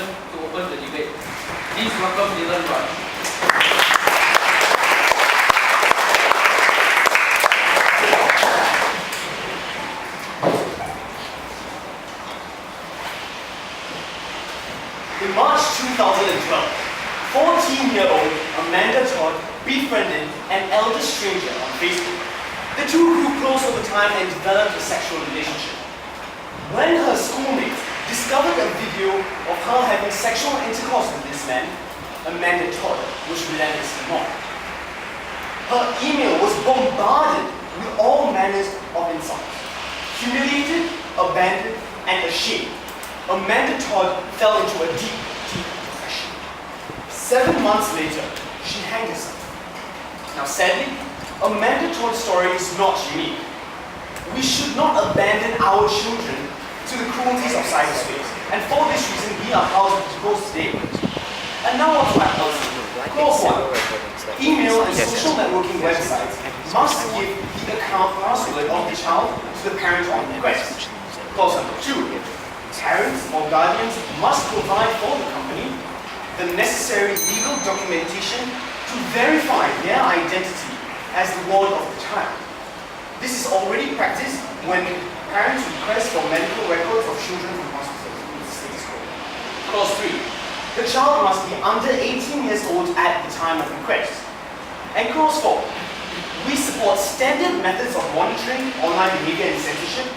session to open the debate. Please welcome Dylan Raj. In March 2012, 14-year-old Amanda Choi befriended an elder stranger on Facebook. The two grew close over time and developed a sexual relationship. When her schoolmates discovered a video of her having sexual intercourse with this man, Amanda Choi was relentlessly mocked. Her email was bombarded with all manners of insults. Humiliated, abandoned, and ashamed, Amanda Todd fell into a deep depression. 7 months later, she hanged herself. Now sadly, Amanda Todd's story is not unique. We should not abandon our children to the cruelties of cyberspace, and for this reason we are housed to close today. And now on to my policy. Clause 1. Email and social networking websites must give the account password of the child to the parent on request. Clause number 2. Parents or guardians must provide for the company the necessary legal documentation to verify their identity as the ward of the child. This is already practiced when parents request for medical records of children from hospitals in the status quo. Clause 3. The child must be under 18 years old at the time of request. And clause 4. We support standard methods of monitoring online behavior and censorship,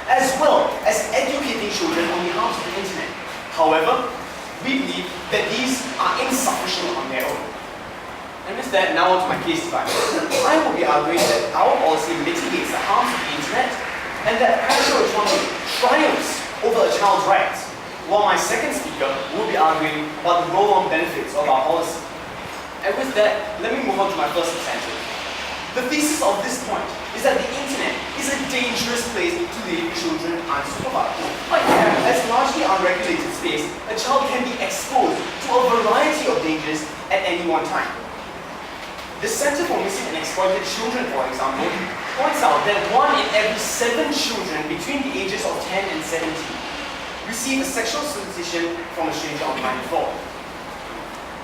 as well as educating children on the harms of the internet. However, we believe that these are insufficient on their own. And with that, now on to my case device. I will be arguing that our policy mitigates the harms of the internet and that parental autonomy triumphs over a child's rights, while my second speaker will be arguing about the roll-on benefits of our policy. And with that, let me move on to my first substantive. The thesis of this point is that the internet is a dangerous place to leave children unsupervised. As largely unregulated space, a child can be exposed to a variety of dangers at any one time. The Center for Missing and Exploited Children, for example, points out that 1 in every 7 children between the ages of 10 and 17 receive a sexual solicitation from a stranger online before.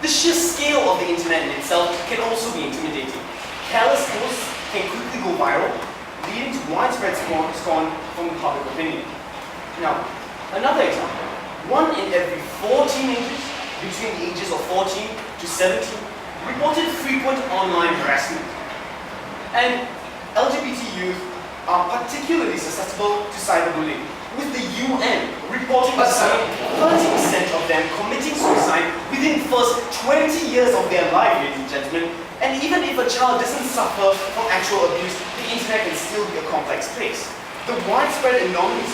The sheer scale of the internet in itself can also be intimidating. Careless posts can quickly go viral, leading to widespread scorn from the public opinion. Now, another example. 1 in every 4 teenagers between the ages of 14 to 17 reported frequent online harassment. And LGBT youth are particularly susceptible to cyberbullying, with the UN reporting that 30% of them committing suicide within the first 20 years of their life, ladies and gentlemen. And even if a child doesn't suffer from actual abuse, the internet can still be a complex place. The widespread anonymity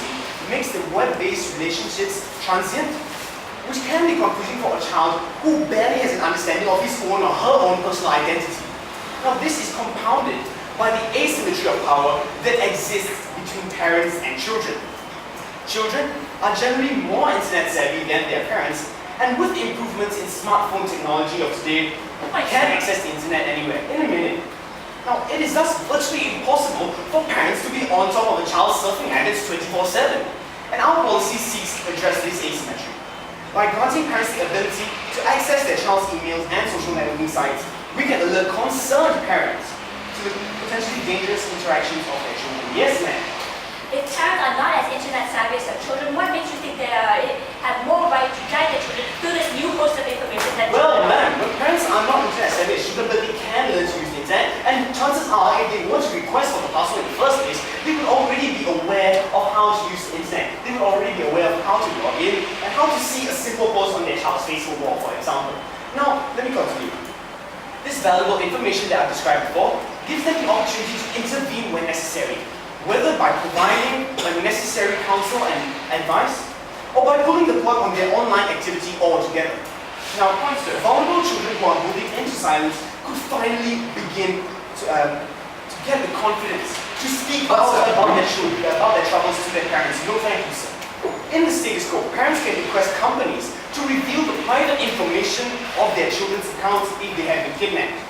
makes the web-based relationships transient, which can be confusing for a child who barely has an understanding of his own or her own personal identity. Now, this is compounded by the asymmetry of power that exists between parents and children. Children are generally more internet savvy than their parents, and with improvements in smartphone technology of today, I can access the internet anywhere, in a minute. Now, it is thus virtually impossible for parents to be on top of a child's surfing habits 24/7. And our policy seeks to address this asymmetry. By granting parents the ability to access their child's emails and social networking sites, we can alert concerned parents to the potentially dangerous interactions of their children. Yes, ma'am. If parents are not as internet savvy as their children, what makes you think they have more right to guide their children through this new host of information that Well, ma'am, when parents are not internet savvy as children, but they can learn to use the internet, and chances are, if they were to request for the password in the first place, they would already be aware of how to use the internet. They would already be aware of how to log in and how to see a simple post on their child's Facebook wall, for example. Now, let me continue. This valuable information that I've described before gives them the opportunity to intervene when necessary, whether by providing the necessary counsel and advice, or by pulling the plug on their online activity altogether. Now, points to vulnerable children who are bullied into silence could finally begin to get the confidence to speak out about their children, about their troubles to their parents. No, thank you, sir. In the status quo, parents can request companies to reveal the private information of their children's accounts if they have been kidnapped.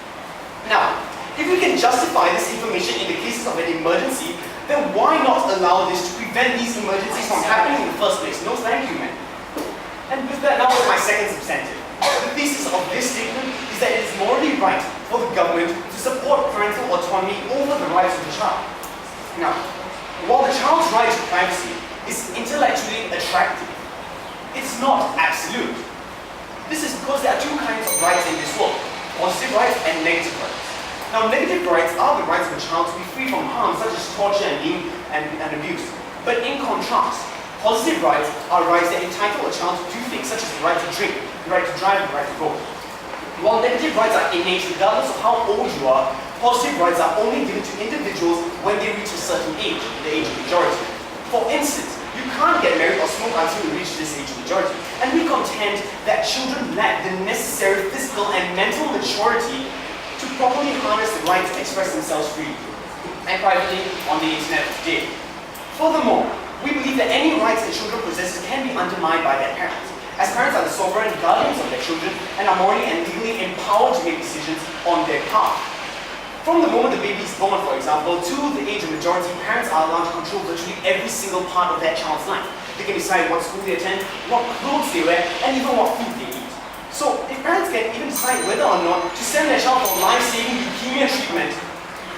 Now, if we can justify this information in the cases of an emergency, then why not allow this to prevent these emergencies from happening in the first place? No, thank you, man. And with that, now my second substantive. The thesis of this statement is that it is morally right for the government to support parental autonomy over the rights of the child. Now, while the child's right to privacy is intellectually attractive, it's not absolute. This is because there are two kinds of rights in this world, positive rights and negative rights. Now, negative rights are the rights of a child to be free from harm, such as torture and abuse. But in contrast, positive rights are rights that entitle a child to do things such as the right to drink, the right to drive, and the right to vote. While negative rights are innate regardless of how old you are, positive rights are only given to individuals when they reach a certain age, the age of majority. For instance, you can't get married or smoke until you reach this age of majority. And we contend that children lack the necessary physical and mental maturity to properly harness the right to express themselves freely and privately on the internet today. Furthermore, we believe that any rights that children possess can be undermined by their parents, as parents are the sovereign guardians of their children and are morally and legally empowered to make decisions on their behalf. From the moment the baby is born, for example, to the age of majority, parents are allowed to control virtually every single part of that child's life. They can decide what school they attend, what clothes they wear, and even what food they eat. So, if parents can even decide whether or not to send their child for life-saving leukemia treatment,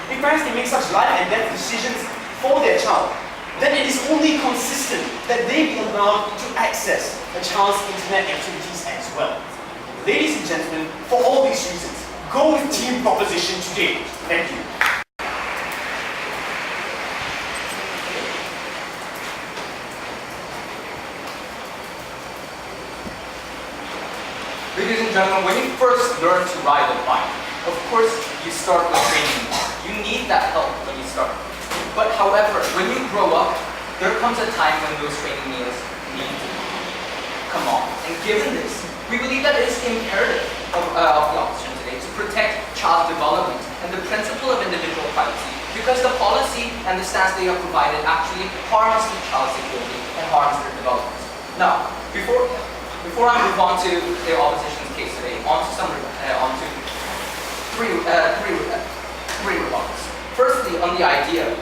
if parents can make such life and death decisions for their child, then it is only consistent that they be allowed to access a child's internet activities as well. Ladies and gentlemen, for all these reasons, go with team proposition today. Thank you. Ladies and gentlemen, when you first learn to ride a bike, of course you start with training. You need that help when you start. But however, when you grow up, there comes a time when those training wheels need to come off. And given this, we believe that it is imperative of the opposition today to protect child development and the principle of individual privacy, because the policy and the stance they have provided actually harms the child's security and harms their development. Now, before I move on to the opposition's case today, onto three remarks. Firstly, on the idea of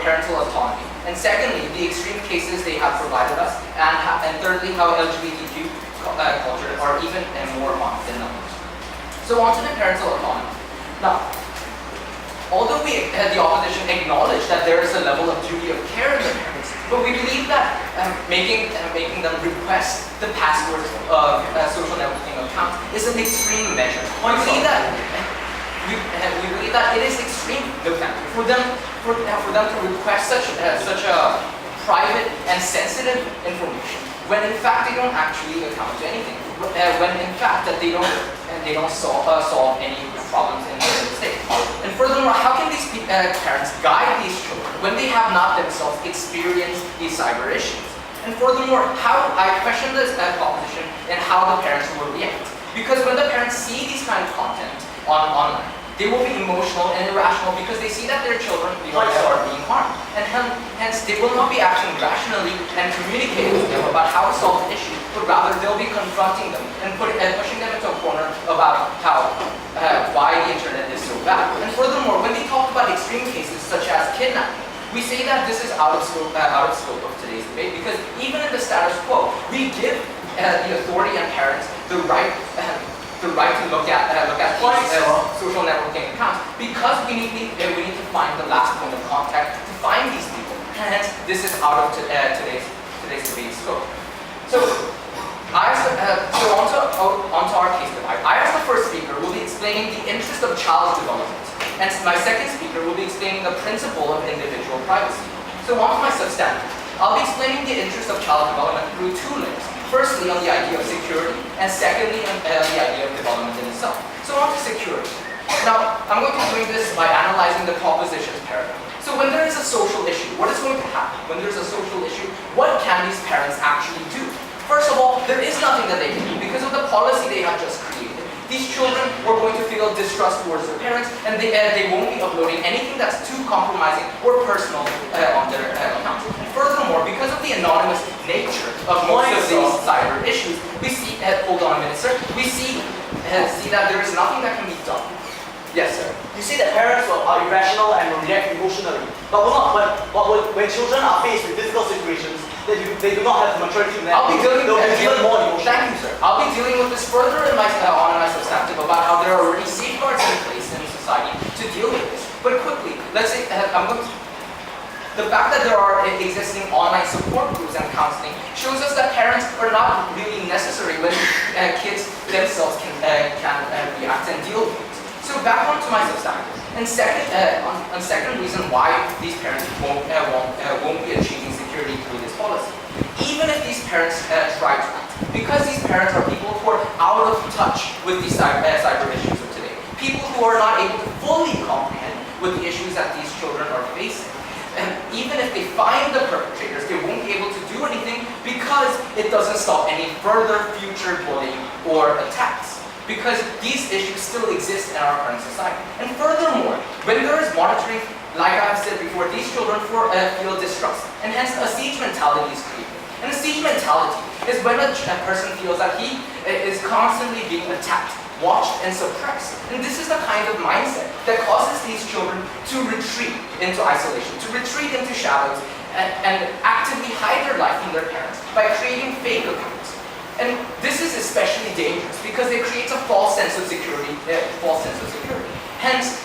parental autonomy, and secondly, the extreme cases they have provided us, and thirdly, how LGBTQ culture are even more harmed than others. So on to the parental autonomy. Now, although the opposition acknowledge that there is a level of duty of care in the parents, but we believe that making them request the passwords of social networking accounts is an extreme measure. We believe that it is extreme for them to request such a private and sensitive information when in fact they don't actually account to anything. When in fact that they don't solve any problems in the state. And furthermore, how can these parents guide these children when they have not themselves experienced these cyber issues? And furthermore, I question this proposition and how the parents will react. Because when the parents see these kind of content online, they will be emotional and irrational because they see that their children are being harmed. And hence, they will not be acting rationally and communicating with them about how to solve the issue, but rather they'll be confronting them and pushing them into a corner about why the internet is so bad. And furthermore, when they talk about extreme cases such as kidnapping, we say that this is out of scope of today's debate, because even in the status quo, we give the authority and parents the right to look at social networking accounts, because we need to find the last point of contact to find these people. And hence, this is out of today's debate scope. So, onto our case tonight. I, as the first speaker, will be explaining the interest of child development, and my second speaker will be explaining the principle of individual privacy. So, on to my substantive. I'll be explaining the interest of child development through two layers. Firstly, on the idea of security, and secondly, on the idea of development in itself. So on to security. Now, I'm going to be doing this by analyzing the proposition's paradigm. So when there is a social issue, what is going to happen? When there's a social issue, what can these parents actually do? First of all, there is nothing that they can do because of the policy they have just created. These children are going to feel distrust towards their parents, and they won't be uploading anything that's too compromising or personal on their accounts. And furthermore, because of the anonymous nature of most of these cyber issues, we see, hold on a minute, sir, we see that there is nothing that can be done. Yes, sir. You see that parents are irrational and will react emotionally. But when children are faced with difficult situations, they do not have the maturity to I'll be dealing they'll be even more emotional. Thank you, sir. I'll be dealing with this further in my on my substantive about how there are already safeguards in place in society to deal with this. But quickly, let's say the fact that there are existing online support groups and counseling shows us that parents are not really necessary when kids themselves can react and deal with it. So back onto my substantive. And second reason why these parents won't be achieving security through this policy. Even if these parents try to act, because these parents are people who are out of touch with these cyber issues of today, people who are not able to fully comprehend with the issues that these children are facing. And even if they find the perpetrators, they won't be able to do anything because it doesn't stop any further future bullying or attacks. Because these issues still exist in our current society. And furthermore, when there is monitoring, like I've said before, these children feel distrust, and hence a siege mentality is created. And a siege mentality is when a person feels that he is constantly being attacked, watched, and suppressed. And this is the kind of mindset that causes these children to retreat into isolation, to retreat into shadows, and actively hide their life from their parents by creating fake accounts. And this is especially dangerous because it creates a false sense of security. Hence,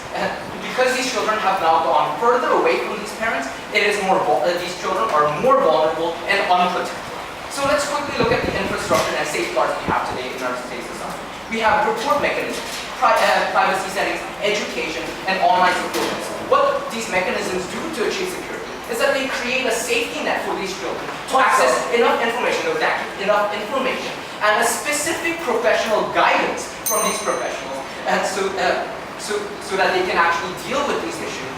because these children have now gone further away from these parents, these children are more vulnerable and unprotected. So let's quickly look at the infrastructure and safeguards we have today in our state society. We have report mechanisms, privacy settings, education, and online support. What these mechanisms do to achieve security is that they create a safety net for these children to access enough information, and a specific professional guidance from these professionals, and so that they can actually deal with these issues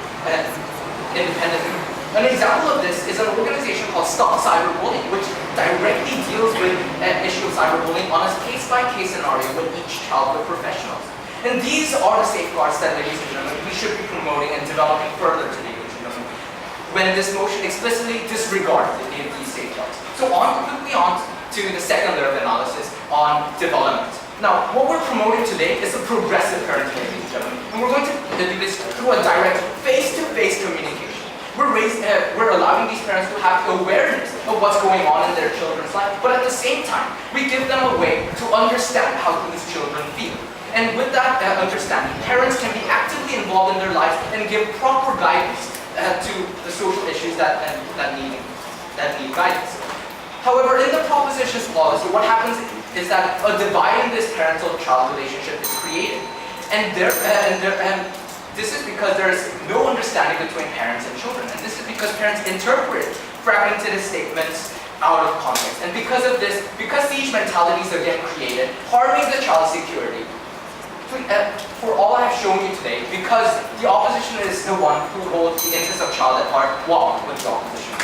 independently. An example of this is an organization called Stop Cyberbullying, which directly deals with an issue of cyberbullying on a case-by-case scenario with each child with professionals. And these are the safeguards that, ladies and gentlemen, we should be promoting and developing further today, ladies and gentlemen, when this motion explicitly disregards these safeguards. So quickly on to the second layer of analysis on development. Now, what we're promoting today is a progressive parenting, ladies and gentlemen, and we're going to do this through a direct face-to-face communication. We're allowing these parents to have awareness of what's going on in their children's life, but at the same time, we give them a way to understand how these children feel. And with that understanding, parents can be actively involved in their lives and give proper guidance to the social issues that need guidance. However, in the propositions policy, what happens is that a divide in this parental-child relationship is created, and this is because there is no understanding between parents and children, and this is because parents interpret fragmented statements out of context, and because of this, because siege mentalities are getting created, harming the child's security. For all I have shown you today, because the opposition is the one who holds the interests of child at heart, walk with the opposition.